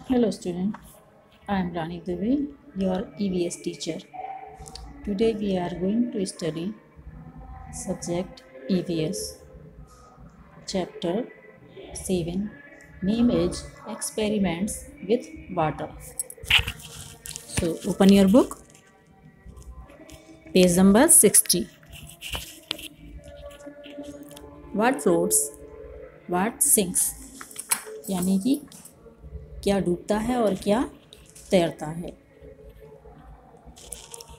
Hello student, I am Rani Dubey, your EVS teacher. Today we are going to study subject EVS, chapter 7, name is experiments with water. So open your book, page number 60. What floats, what sinks, यानी कि क्या डूबता है और क्या तैरता है.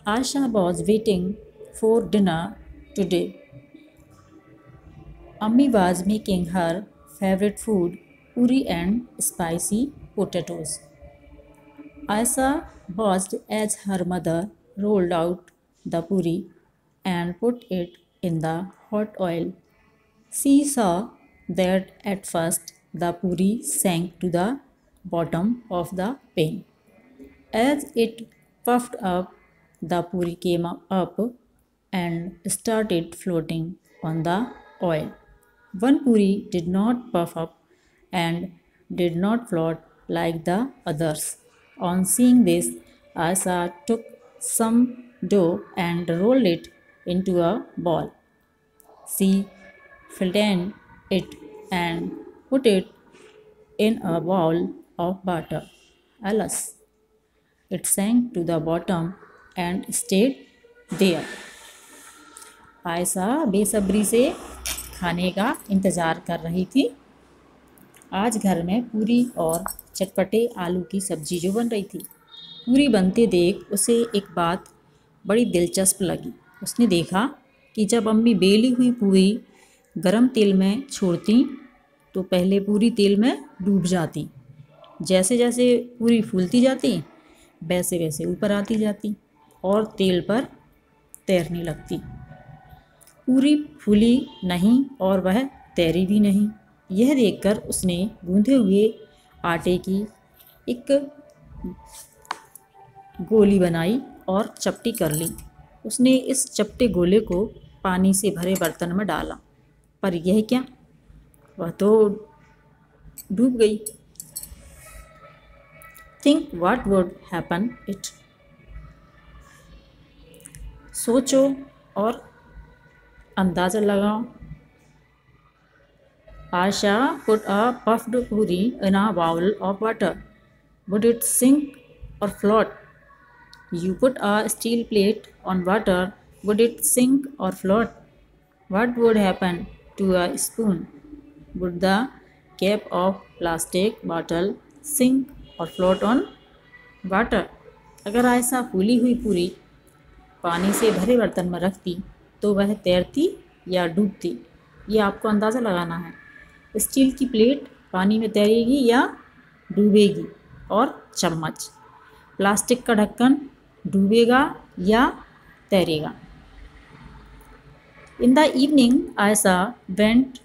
Asha was waiting for dinner today. Ammi was making her favorite food, puri and spicy potatoes. Aisha watched as her mother rolled out the puri and put it in the hot oil. She saw that at first the puri sank to the bottom of the pan. As it puffed up, the puri came up and started floating on the oil. One puri did not puff up and did not float like the others. On seeing this, Asa took some dough and rolled it into a ball. She flattened it and put it in a bowl of butter. Alas, it sank to the bottom and stayed there. Ayesha बेसब्री से खाने का इंतज़ार कर रही थी. आज घर में पूरी और चटपटे आलू की सब्जी जो बन रही थी. पूरी बनते देख उसे एक बात बड़ी दिलचस्प लगी. उसने देखा कि जब अम्मी बेली हुई पूरी गरम तेल में छोड़ती तो पहले पूरी तेल में डूब जाती. जैसे जैसे पूरी फूलती जाती वैसे वैसे ऊपर आती जाती और तेल पर तैरने लगती. पूरी फूली नहीं और वह तैरी भी नहीं. यह देखकर उसने गूंथे हुए आटे की एक गोली बनाई और चपटी कर ली. उसने इस चपटे गोले को पानी से भरे बर्तन में डाला, पर यह क्या, वह तो डूब गई. Think what would happen it. सोचो और अंदाज़ा लगाओ. Asha put a puffed puri in a bowl of water. Would it sink or float? You put a steel plate on water. Would it sink or float? What would happen to a spoon? Would the cap of plastic bottle sink और float on water. अगर आयशा फूली हुई पूरी पानी से भरे बर्तन में रखती तो वह तैरती या डूबती, ये आपको अंदाज़ा लगाना है. स्टील की प्लेट पानी में तैरेगी या डूबेगी. और चम्मच, प्लास्टिक का ढक्कन डूबेगा या तैरेगा. In the evening Ayesha went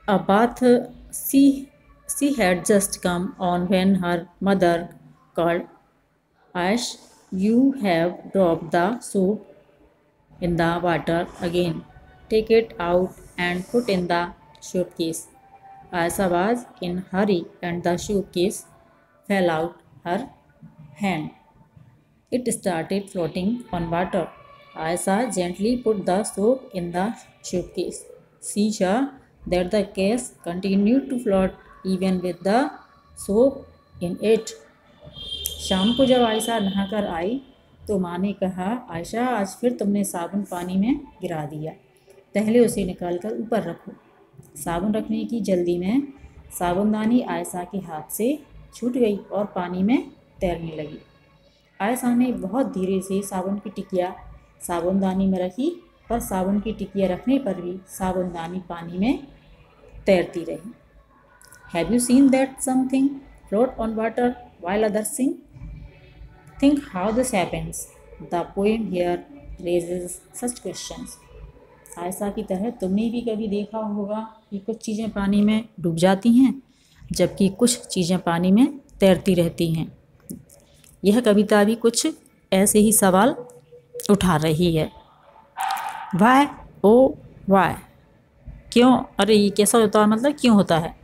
a bath she had just come on when her mother called, Ash, you have dropped the soap in the water again. Take it out and put in the suitcase. Aisha was in a hurry and the suitcase fell out her hand. It started floating on water. Aisha gently put the soap in the suitcase. She saw that the case continued to float even with the soap in it. शाम को जब आयशा नहाकर आई तो माँ ने कहा, आयशा आज फिर तुमने साबुन पानी में गिरा दिया. पहले उसे निकाल कर ऊपर रखो. साबुन रखने की जल्दी में साबुनदानी आयशा के हाथ से छूट गई और पानी में तैरने लगी. आयशा ने बहुत धीरे से साबुन की टिकिया साबुनदानी में रखी, पर साबुन की टिकिया रखने पर भी साबुनदानी पानी में तैरती रही. Have you seen that something float on water while others sink? Think how this happens. The poem here raises such questions. Ayesha की तरह तुमने भी कभी देखा होगा कि कुछ चीज़ें पानी में डूब जाती हैं जबकि कुछ चीज़ें पानी में तैरती रहती हैं. यह कविता भी कुछ ऐसे ही सवाल उठा रही है. Why? Oh, why? क्यों, अरे ये कैसा होता है, मतलब क्यों होता है।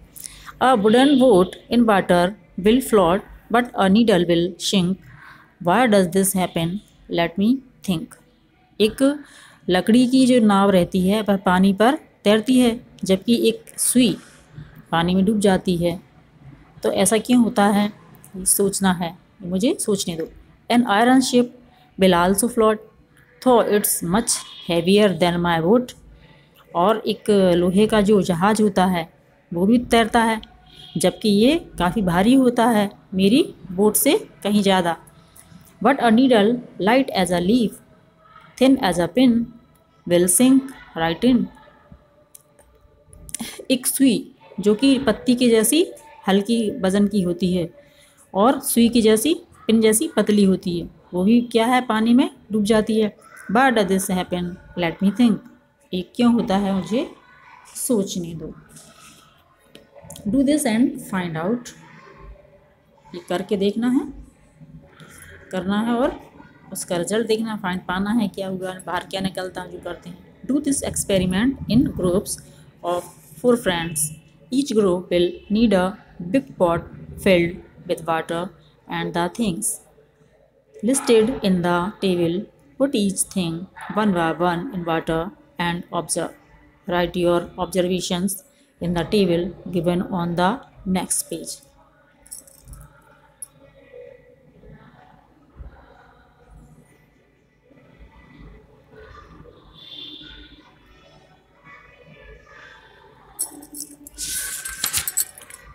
A wooden boat in water will float but a needle will shrink, why does this happen, let me think. एक लकड़ी की जो नाव रहती है वह पानी पर तैरती है, जबकि एक सुई पानी में डूब जाती है। तो ऐसा क्यों होता है, ये सोचना है, मुझे सोचने दो। An iron ship will also float though it's much heavier than my boat. और एक लोहे का जो जहाज़ होता है वो भी तैरता है, जबकि ये काफ़ी भारी होता है मेरी बोट से कहीं ज़्यादा। But a needle light as a leaf thin as a pin will sink right in. एक सुई जो कि पत्ती के जैसी हल्की वज़न की होती है और सुई की जैसी पिन जैसी पतली होती है, वो भी क्या है, पानी में डूब जाती है। But does this happen, let me think. एक क्यों होता है, मुझे सोचने दो। Do this and find out. ये करके देखना है, करना है और उसका रिजल्ट देखना, फाइंड पाना है क्या हुआ, बाहर क्या निकलता है जो करते हैं। Do this experiment in groups of 4 friends. Each group will need a big pot field with water and the things listed in the table. Put each thing one by one in water and observe. Write your observations in the table given on the next page.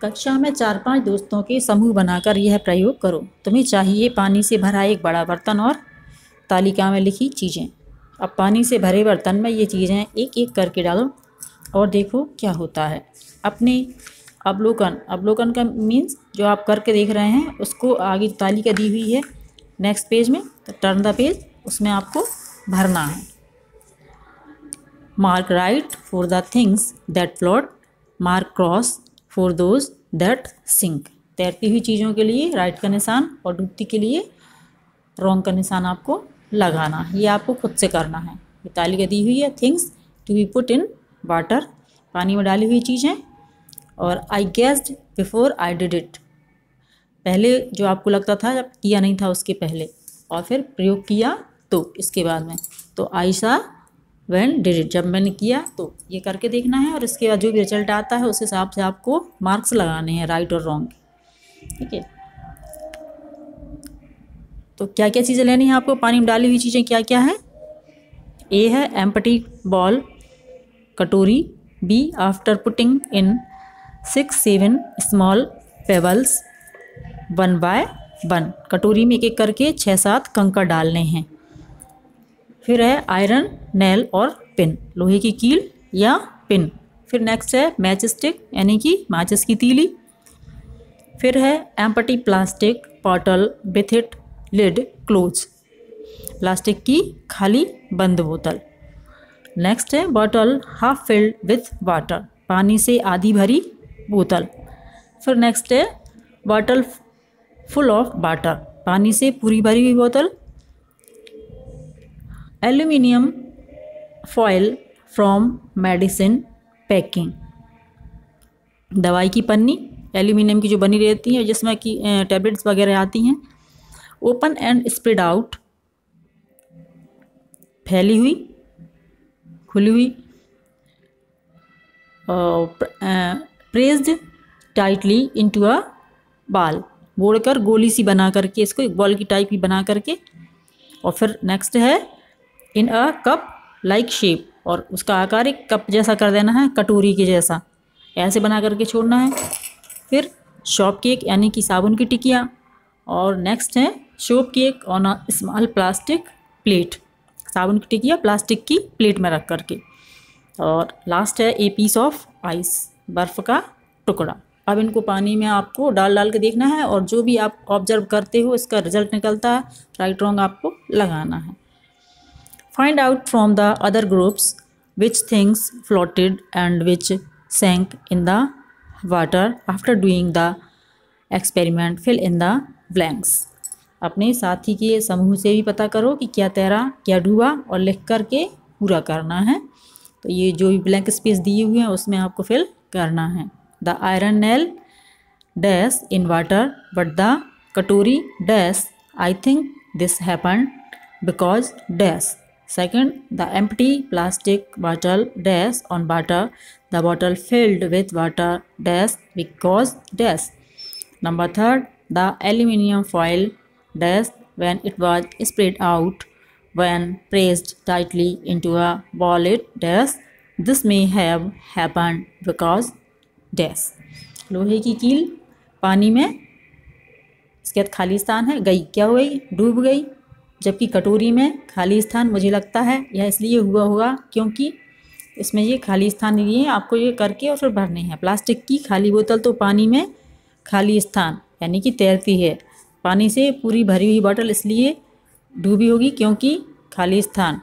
कक्षा में 4-5 दोस्तों के समूह बनाकर यह प्रयोग करो। तुम्हें चाहिए पानी से भरा एक बड़ा बर्तन और तालिका में लिखी चीज़ें। अब पानी से भरे बर्तन में ये चीज़ें एक एक करके डालो और देखो क्या होता है। अपने अवलोकन का मीन्स जो आप करके देख रहे हैं उसको आगे तालिका दी हुई है नेक्स्ट पेज में, तो टर्न द पेज, उसमें आपको भरना है। Mark right for the things that float, mark cross for those that sink. तैरती हुई चीज़ों के लिए राइट का निशान और डूबती के लिए रॉन्ग का निशान आपको लगाना है। ये आपको खुद से करना है। ये तालिका दी हुई है, things to be put in water, पानी में डाली हुई चीज़ें, और I guessed before I did it, पहले जो आपको लगता था जब किया नहीं था उसके पहले, और फिर प्रयोग किया तो इसके बाद में, तो आई सा व्हेन डिड इट, जब मैंने किया तो। ये करके देखना है और इसके बाद जो भी रिजल्ट आता है उस हिसाब से आपको मार्क्स लगाने हैं, राइट और रॉन्ग। ठीक है, तो क्या क्या चीज़ें लेनी है आपको, पानी में डाली हुई चीज़ें क्या क्या है। ए है एम्प्टी बॉल, कटोरी। B after putting in 6-7 small pebbles 1 by 1, कटोरी में एक एक करके 6-7 कंकड़ डालने हैं। फिर है आयरन नेल और पिन, लोहे की कील या पिन। फिर नेक्स्ट है मैच स्टिक यानी कि माचिस की तीली। फिर है empty plastic bottle with it lid close, plastic की खाली बंद बोतल। नेक्स्ट है bottle half filled with water, पानी से आधी भरी बोतल। फिर नेक्स्ट है बॉटल फुल ऑफ वाटर, पानी से पूरी भरी हुई बोतल। Aluminium foil from medicine packing, दवाई की पन्नी एल्यूमिनियम की जो बनी रहती है जिसमें कि टैबलेट्स वगैरह आती हैं। ओपन एंड स्प्रेड आउट, फैली हुई खुली हुई। Pressed tightly into a ball, बोड़कर गोली सी बना करके इसको एक बॉल की टाइप की बना करके। और फिर नेक्स्ट है इन अ कप लाइक शेप, और उसका आकार एक कप जैसा कर देना है, कटोरी के जैसा ऐसे बना करके छोड़ना है। फिर शॉप केक यानी कि साबुन की टिकिया। और नेक्स्ट है shop cake on a small plastic plate, साबुन की टिकिया प्लास्टिक की प्लेट में रख करके। और लास्ट है ए पीस ऑफ आइस, बर्फ़ का टुकड़ा। अब इनको पानी में आपको डाल डाल के देखना है और जो भी आप ऑब्जर्व करते हो इसका रिजल्ट निकलता है, राइट रॉन्ग आपको लगाना है। Find out from the other groups which things floated and which sank in the water after doing the experiment, fill in the blanks. अपने साथी के समूह से भी पता करो कि क्या तैरा क्या डूबा और लिख कर के पूरा करना है। तो ये जो भी ब्लैंक स्पेस दिए हुए हैं उसमें आपको फिल करना है। The iron nail dash in water but the katori dash I think this happen because dash. Second, the empty plastic bottle dash on water. The bottle filled with water dash because dash. Number third, the aluminium foil dash when it was spread out when pressed tightly into a ball it dash. This may have happened because dash. लोहे की कील पानी में, इसके बाद खाली स्थान है, गई, क्या हो गई, डूब गई। जबकि कटोरी में खाली स्थान मुझे लगता है यह इसलिए हुआ होगा क्योंकि इसमें ये खाली स्थान नहीं है, आपको ये करके और फिर भरने हैं। प्लास्टिक की खाली बोतल तो पानी में खाली स्थान यानी कि तैरती है, पानी से पूरी भरी हुई बोतल इसलिए डूबी होगी क्योंकि खाली स्थान।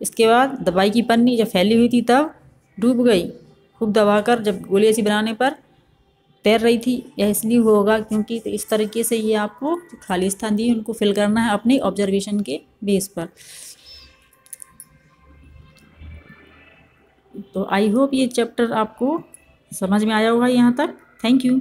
इसके बाद दवाई की पन्नी जब फैली हुई थी तब डूब गई, खूब दबाकर जब गोली ऐसी बनाने पर तैर रही थी, यह इसलिए होगा क्योंकि तो इस तरीके से ये आपको खाली स्थान दिए उनको फिल करना है अपने ऑब्जर्वेशन के बेस पर। तो आई होप ये चैप्टर आपको समझ में आया होगा यहाँ तक। Thank you.